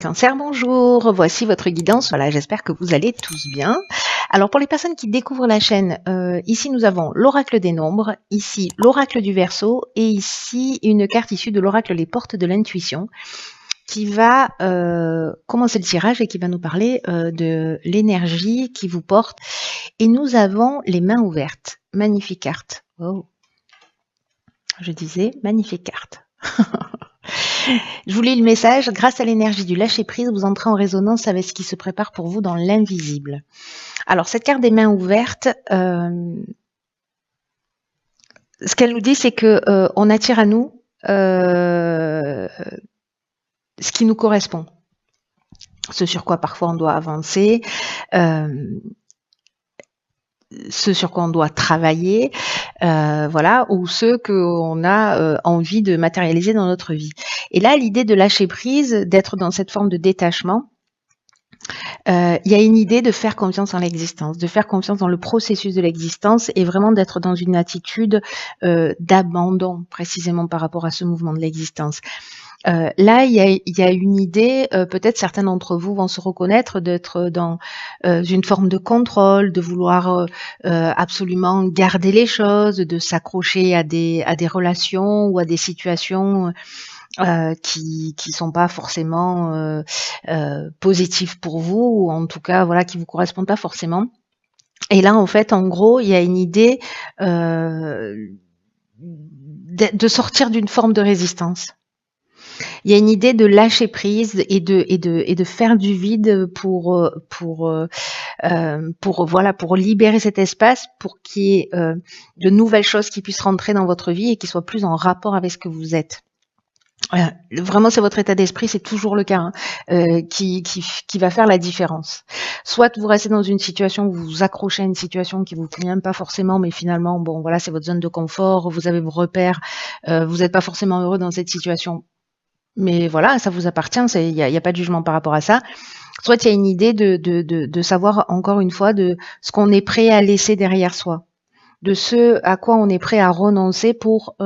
Cancer, bonjour, voici votre guidance. Voilà, j'espère que vous allez tous bien. Alors pour les personnes qui découvrent la chaîne, ici nous avons l'oracle des nombres, ici l'oracle du Verseau et ici une carte issue de l'oracle Les Portes de l'Intuition qui va commencer le tirage et qui va nous parler de l'énergie qui vous porte. Et nous avons les mains ouvertes. Magnifique carte. Oh. Je disais, magnifique carte. Je vous lis le message. Grâce à l'énergie du lâcher-prise, vous entrez en résonance avec ce qui se prépare pour vous dans l'invisible. Alors, cette carte des mains ouvertes, ce qu'elle nous dit, c'est que on attire à nous ce qui nous correspond. Ce sur quoi parfois on doit avancer, ce sur quoi on doit travailler, voilà, ou ce qu'on a envie de matérialiser dans notre vie. Et là, l'idée de lâcher prise, d'être dans cette forme de détachement, il y a une idée de faire confiance en l'existence, de faire confiance dans le processus de l'existence et vraiment d'être dans une attitude d'abandon, précisément par rapport à ce mouvement de l'existence. Là, il y a une idée, peut-être certains d'entre vous vont se reconnaître d'être dans une forme de contrôle, de vouloir absolument garder les choses, de s'accrocher à des relations ou à des situations qui sont pas forcément positives pour vous, ou en tout cas voilà qui vous correspondent pas forcément. Et là, en fait, en gros, il y a une idée de sortir d'une forme de résistance. Il y a une idée de lâcher prise et de faire du vide pour libérer cet espace, pour qu'il y ait de nouvelles choses qui puissent rentrer dans votre vie et qui soient plus en rapport avec ce que vous êtes. Vraiment, c'est votre état d'esprit, c'est toujours le cas, qui va faire la différence. Soit vous restez dans une situation où vous vous accrochez à une situation qui vous convient pas forcément, mais finalement, bon, voilà, c'est votre zone de confort, vous avez vos repères, vous n'êtes pas forcément heureux dans cette situation. Mais voilà, ça vous appartient, il y a pas de jugement par rapport à ça. Soit il y a une idée de savoir, encore une fois, de ce qu'on est prêt à laisser derrière soi, de ce à quoi on est prêt à renoncer pour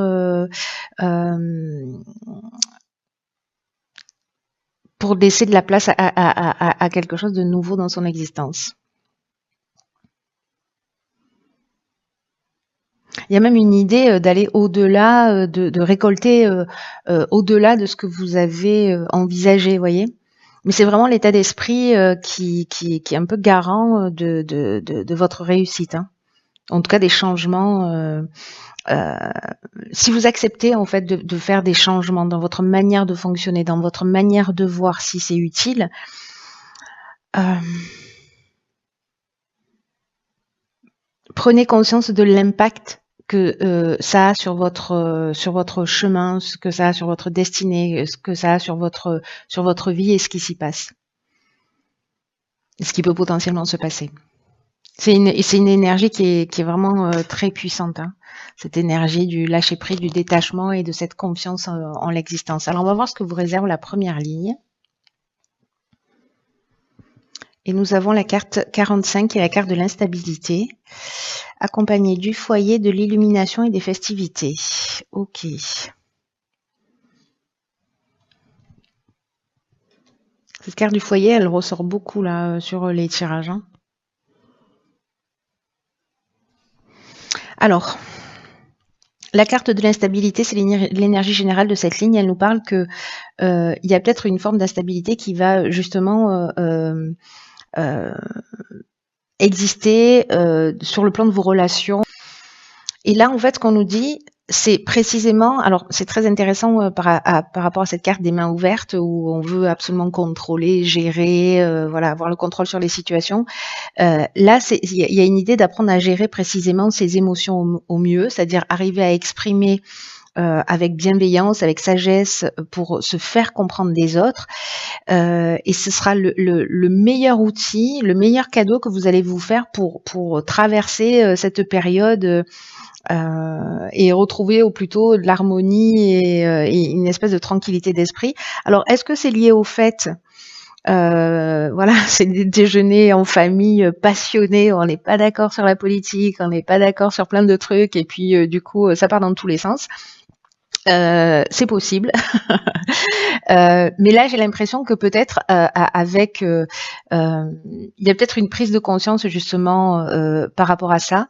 laisser de la place à quelque chose de nouveau dans son existence. Il y a même une idée d'aller au-delà, de récolter au-delà de ce que vous avez envisagé, voyez. Mais c'est vraiment l'état d'esprit qui est un peu garant de votre réussite, hein. En tout cas, des changements. Si vous acceptez en fait de faire des changements dans votre manière de fonctionner, dans votre manière de voir si c'est utile, prenez conscience de l'impact que ça a sur votre chemin, ce que ça a sur votre destinée, ce que ça a sur votre vie et ce qui s'y passe, ce qui peut potentiellement se passer. C'est une énergie qui est vraiment très puissante, hein, cette énergie du lâcher prise, du détachement et de cette confiance en l'existence. Alors on va voir ce que vous réserve la première ligne. Et nous avons la carte 45 qui est la carte de l'instabilité, accompagnée du foyer, de l'illumination et des festivités. Ok. Cette carte du foyer, elle ressort beaucoup là sur les tirages, hein. Alors, la carte de l'instabilité, c'est l'énergie générale de cette ligne. Elle nous parle que il y a peut-être une forme d'instabilité qui va justement exister sur le plan de vos relations. Et là, en fait, ce qu'on nous dit, c'est précisément, alors c'est très intéressant par rapport à cette carte des mains ouvertes où on veut absolument contrôler, gérer, voilà, avoir le contrôle sur les situations. Là, il y a une idée d'apprendre à gérer précisément ses émotions au mieux, c'est-à-dire arriver à exprimer avec bienveillance, avec sagesse, pour se faire comprendre des autres. Et ce sera le meilleur outil, le meilleur cadeau que vous allez vous faire pour traverser cette période et retrouver au plus tôt de l'harmonie et une espèce de tranquillité d'esprit. Alors, est-ce que c'est lié au fait voilà, c'est des déjeuners en famille passionnés, on n'est pas d'accord sur la politique, on n'est pas d'accord sur plein de trucs, et puis du coup, ça part dans tous les sens. C'est possible. Mais là, j'ai l'impression que peut-être avec, il y a peut-être une prise de conscience justement par rapport à ça.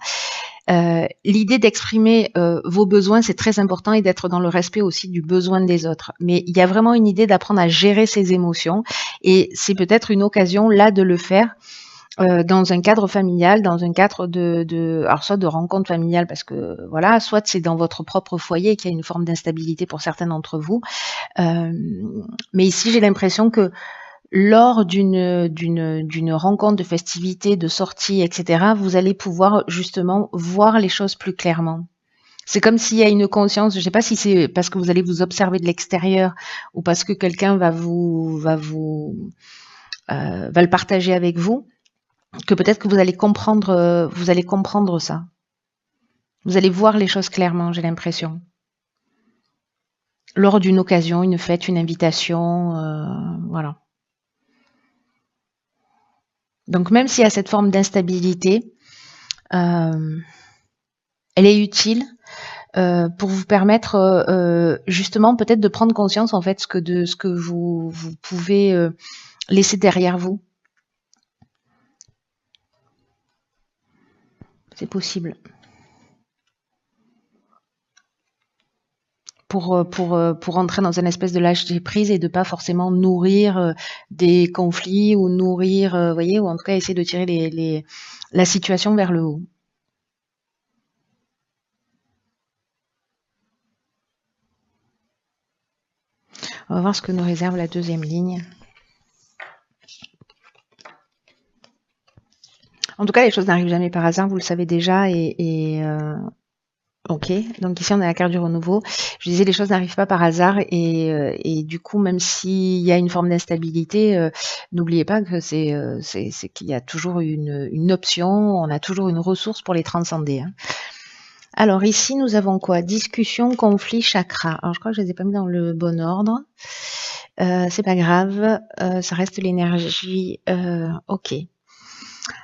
L'idée d'exprimer vos besoins, c'est très important et d'être dans le respect aussi du besoin des autres. Mais il y a vraiment une idée d'apprendre à gérer ses émotions et c'est peut-être une occasion là de le faire dans un cadre familial, dans un cadre alors soit de rencontre familiale parce que voilà, soit c'est dans votre propre foyer qu'il y a une forme d'instabilité pour certains d'entre vous. Mais ici, j'ai l'impression que lors d'une rencontre, de festivité, de sortie, etc., vous allez pouvoir justement voir les choses plus clairement. C'est comme s'il y a une conscience, je ne sais pas si c'est parce que vous allez vous observer de l'extérieur ou parce que quelqu'un va le partager avec vous, que peut-être que vous allez comprendre ça. Vous allez voir les choses clairement, j'ai l'impression. Lors d'une occasion, une fête, une invitation, voilà. Donc même s'il y a cette forme d'instabilité, elle est utile pour vous permettre justement peut-être de prendre conscience en fait de ce que vous pouvez laisser derrière vous. C'est possible. Pour entrer dans une espèce de lâcher prise et de pas forcément nourrir des conflits ou nourrir, voyez, ou en tout cas essayer de tirer la situation vers le haut. On va voir ce que nous réserve la deuxième ligne. En tout cas, les choses n'arrivent jamais par hasard, vous le savez déjà, ok, donc ici on a la carte du renouveau. Je disais les choses n'arrivent pas par hasard et du coup même s'il y a une forme d'instabilité, n'oubliez pas que c'est qu'il y a toujours une option, on a toujours une ressource pour les transcender. Hein. Alors ici nous avons quoi? Discussion, conflit, chakra. Alors je crois que je les ai pas mis dans le bon ordre. C'est pas grave, ça reste l'énergie. Ok.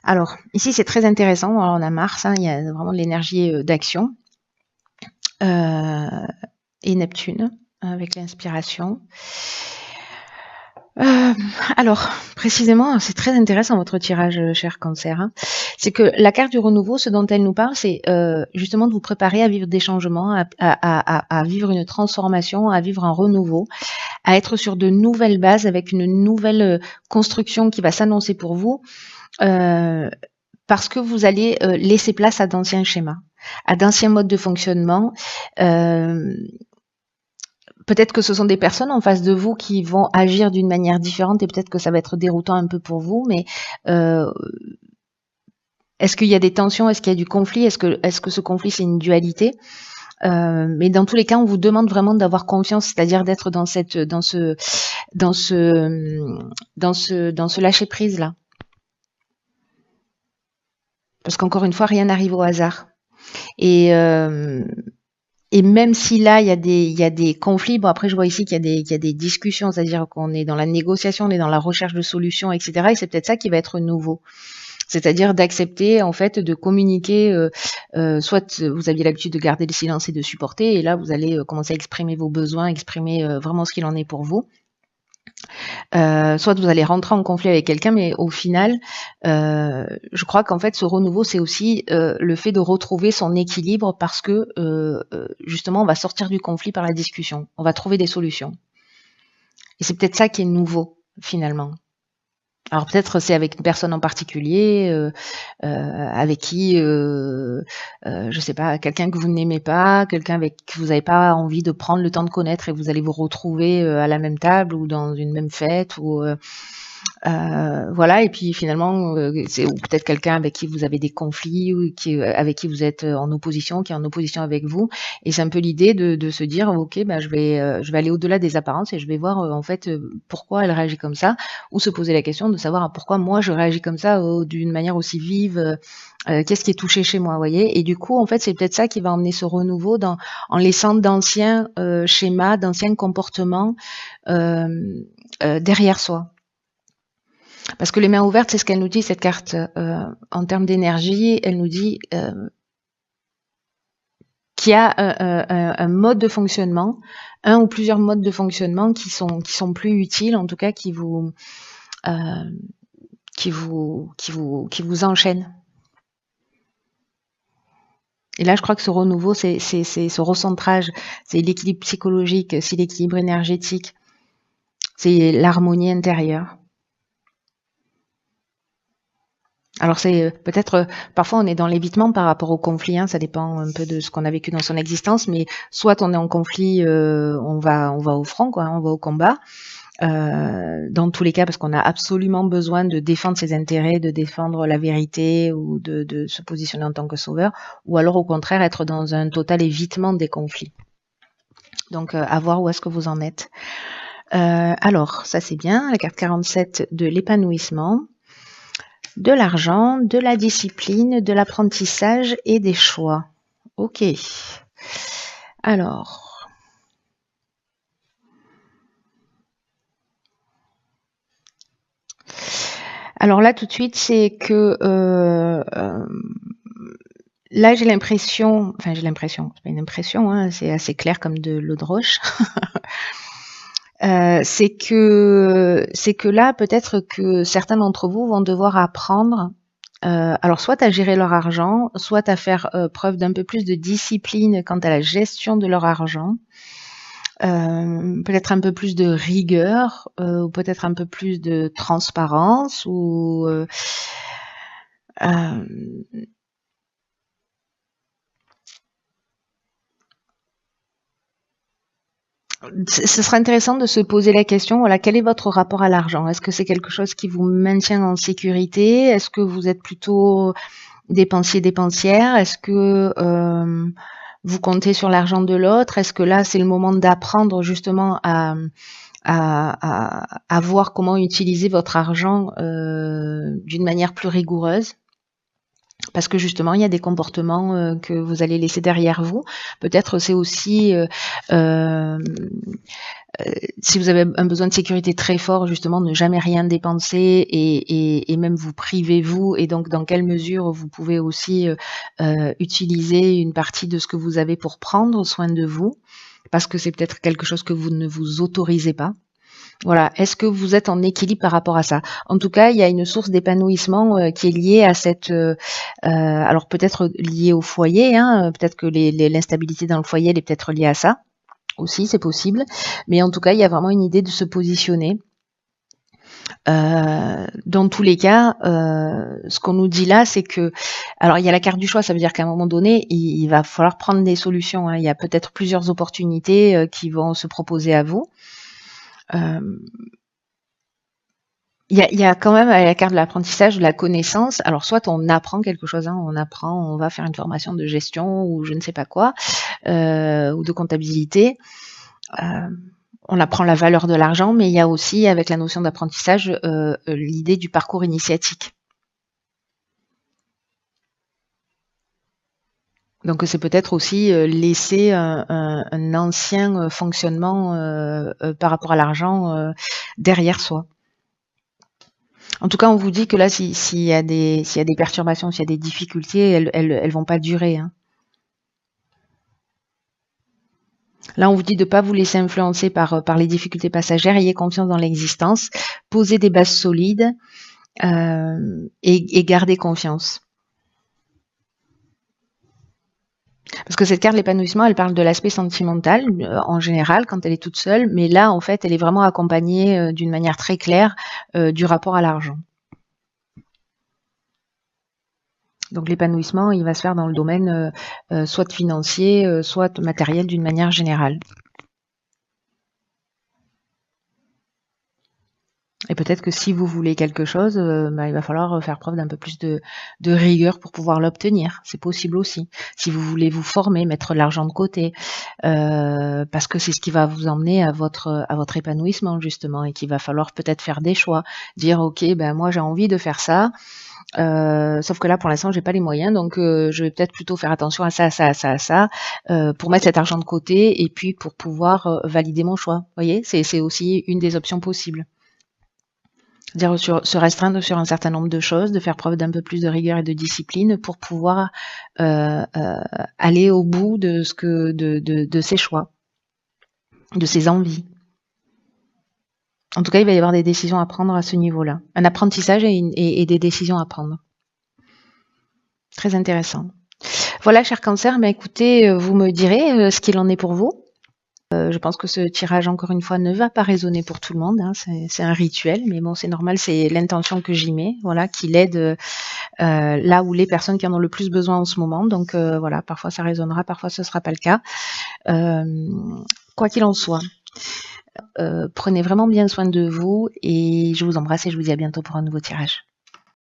Alors ici c'est très intéressant. Alors, on a Mars, hein, il y a vraiment de l'énergie d'action. Et Neptune avec l'inspiration. Alors, précisément, c'est très intéressant votre tirage, cher Cancer. Hein. C'est que la carte du renouveau, ce dont elle nous parle, c'est justement de vous préparer à vivre des changements, à vivre une transformation, à vivre un renouveau, à être sur de nouvelles bases avec une nouvelle construction qui va s'annoncer pour vous, parce que vous allez laisser place à d'anciens schémas, à d'anciens modes de fonctionnement. Peut-être que ce sont des personnes en face de vous qui vont agir d'une manière différente et peut-être que ça va être déroutant un peu pour vous, mais est-ce qu'il y a des tensions? Est-ce qu'il y a du conflit? Est-ce que ce conflit, c'est une dualité? Mais dans tous les cas, on vous demande vraiment d'avoir confiance, c'est-à-dire d'être dans ce lâcher prise là. Parce qu'encore une fois, rien n'arrive au hasard. Et même si là, il y a des conflits, bon après je vois ici qu'il y a des discussions, c'est-à-dire qu'on est dans la négociation, on est dans la recherche de solutions, etc. Et c'est peut-être ça qui va être nouveau. C'est-à-dire d'accepter en fait de communiquer, soit vous aviez l'habitude de garder le silence et de supporter, et là vous allez commencer à exprimer vos besoins, exprimer vraiment ce qu'il en est pour vous. Soit vous allez rentrer en conflit avec quelqu'un, mais au final, je crois qu'en fait, ce renouveau, c'est aussi le fait de retrouver son équilibre parce que justement, on va sortir du conflit par la discussion. On va trouver des solutions. Et c'est peut-être ça qui est nouveau, finalement. Alors peut-être c'est avec une personne en particulier, avec qui, je sais pas, quelqu'un que vous n'aimez pas, quelqu'un avec qui vous n'avez pas envie de prendre le temps de connaître et vous allez vous retrouver à la même table ou dans une même fête ou voilà. Et puis finalement, c'est ou peut-être quelqu'un avec qui vous avez des conflits ou avec qui vous êtes en opposition, qui est en opposition avec vous. Et c'est un peu l'idée de se dire, ok, ben je vais aller au-delà des apparences et je vais voir en fait pourquoi elle réagit comme ça, ou se poser la question de savoir pourquoi moi je réagis comme ça d'une manière aussi vive. Qu'est-ce qui est touché chez moi, voyez? Et du coup, en fait, c'est peut-être ça qui va emmener ce renouveau en laissant d'anciens schémas, d'anciens comportements derrière soi. Parce que les mains ouvertes, c'est ce qu'elle nous dit, cette carte. En termes d'énergie, elle nous dit qui a un mode de fonctionnement, un ou plusieurs modes de fonctionnement qui sont plus utiles, en tout cas qui vous enchaînent. Et là, je crois que ce renouveau, c'est ce recentrage, c'est l'équilibre psychologique, c'est l'équilibre énergétique, c'est l'harmonie intérieure. Alors c'est peut-être, parfois on est dans l'évitement par rapport au conflit, hein, ça dépend un peu de ce qu'on a vécu dans son existence, mais soit on est en conflit, on va au front, quoi, on va au combat. Dans tous les cas, parce qu'on a absolument besoin de défendre ses intérêts, de défendre la vérité ou de se positionner en tant que sauveur, ou alors au contraire être dans un total évitement des conflits. Donc à voir où est-ce que vous en êtes. Alors, ça c'est bien, la carte 47 de l'épanouissement, de l'argent, de la discipline, de l'apprentissage et des choix. Ok. Alors... Alors là, tout de suite, c'est que là, j'ai l'impression, c'est pas une impression, hein, c'est assez clair comme de l'eau de roche. C'est que là, peut-être que certains d'entre vous vont devoir apprendre, alors soit à gérer leur argent, soit à faire preuve d'un peu plus de discipline quant à la gestion de leur argent. Peut-être un peu plus de rigueur, ou peut-être un peu plus de transparence, ou ce sera intéressant de se poser la question, voilà, quel est votre rapport à l'argent? Est-ce que c'est quelque chose qui vous maintient en sécurité? Est-ce que vous êtes plutôt dépensière? Est-ce que vous comptez sur l'argent de l'autre? Est-ce que là, c'est le moment d'apprendre justement à voir comment utiliser votre argent d'une manière plus rigoureuse? Parce que justement, il y a des comportements que vous allez laisser derrière vous. Peut-être c'est aussi si vous avez un besoin de sécurité très fort, justement, ne jamais rien dépenser et même vous privez vous. Et donc, dans quelle mesure vous pouvez aussi utiliser une partie de ce que vous avez pour prendre soin de vous, parce que c'est peut-être quelque chose que vous ne vous autorisez pas. Voilà. Est-ce que vous êtes en équilibre par rapport à ça? En tout cas, il y a une source d'épanouissement qui est liée à cette... alors peut-être liée au foyer, hein, peut-être que l'instabilité dans le foyer, elle est peut-être liée à ça aussi, c'est possible. Mais en tout cas, il y a vraiment une idée de se positionner. Dans tous les cas, ce qu'on nous dit là, c'est que... Alors, il y a la carte du choix, ça veut dire qu'à un moment donné, il va falloir prendre des solutions, hein. Il y a peut-être plusieurs opportunités qui vont se proposer à vous. Il y a quand même à la carte de l'apprentissage de la connaissance. Alors soit on apprend quelque chose, hein, on va faire une formation de gestion ou je ne sais pas quoi, ou de comptabilité. On apprend la valeur de l'argent, mais il y a aussi avec la notion d'apprentissage l'idée du parcours initiatique. Donc c'est peut-être aussi laisser un ancien fonctionnement par rapport à l'argent derrière soi. En tout cas, on vous dit que là, s'il y a des perturbations, s'il y a des difficultés, elles vont pas durer, hein. Là, on vous dit de ne pas vous laisser influencer par les difficultés passagères, ayez confiance dans l'existence, posez des bases solides et gardez confiance. Parce que cette carte de l'épanouissement, elle parle de l'aspect sentimental en général quand elle est toute seule, mais là, en fait, elle est vraiment accompagnée d'une manière très claire du rapport à l'argent. Donc l'épanouissement, il va se faire dans le domaine soit financier, soit matériel d'une manière générale. Et peut-être que si vous voulez quelque chose, il va falloir faire preuve d'un peu plus de rigueur pour pouvoir l'obtenir. C'est possible aussi. Si vous voulez vous former, mettre de l'argent de côté, parce que c'est ce qui va vous emmener à votre épanouissement justement, et qu'il va falloir peut-être faire des choix, dire ok, ben moi j'ai envie de faire ça. Sauf que là, pour l'instant, j'ai pas les moyens, donc je vais peut-être plutôt faire attention à ça, pour mettre cet argent de côté et puis pour pouvoir valider mon choix. Vous voyez, c'est aussi une des options possibles. C'est-à-dire se restreindre sur un certain nombre de choses, de faire preuve d'un peu plus de rigueur et de discipline pour pouvoir aller au bout de ses choix, de ses envies. En tout cas, il va y avoir des décisions à prendre à ce niveau-là. Un apprentissage et des décisions à prendre. Très intéressant. Voilà, cher Cancer, écoutez, vous me direz ce qu'il en est pour vous. Je pense que ce tirage, encore une fois, ne va pas résonner pour tout le monde. Hein. C'est un rituel, mais bon, c'est normal, c'est l'intention que j'y mets, voilà, qui l'aide là où les personnes qui en ont le plus besoin en ce moment. Donc voilà, parfois ça résonnera, parfois ce ne sera pas le cas. Quoi qu'il en soit, prenez vraiment bien soin de vous et je vous embrasse et je vous dis à bientôt pour un nouveau tirage.